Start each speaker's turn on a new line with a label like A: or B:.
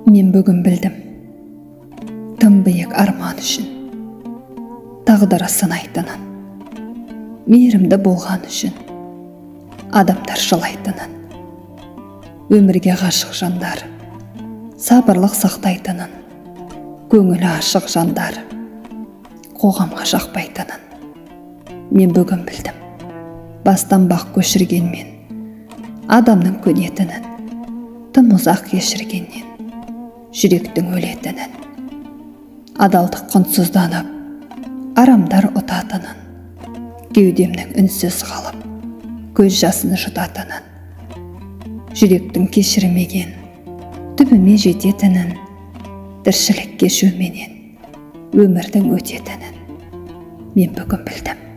A: Мен бүгін білдім, тым биік арман үшін тағдыры сынайтынын, мейірімді болған үшін адамдар жылайтынын, өмірге ғашық жандар сабырлық сақтайтынын, көңілі ашық жандар қоғамға жақпайтынын. Мен бүгін білдім, бастан бақ көшіргенмен адамның көнетінін, тым ұзақ кешіргеннен жүректің өлетінін, адалдық құнсызданып, арамдар ұтатынын, кеудемнің үнсіз қалып, көз жасын жұтатынын, жүректің кешірмеген, түбіме жететінін, тіршілік кешуменен өмірдің өтетінін мен бүгін білдім.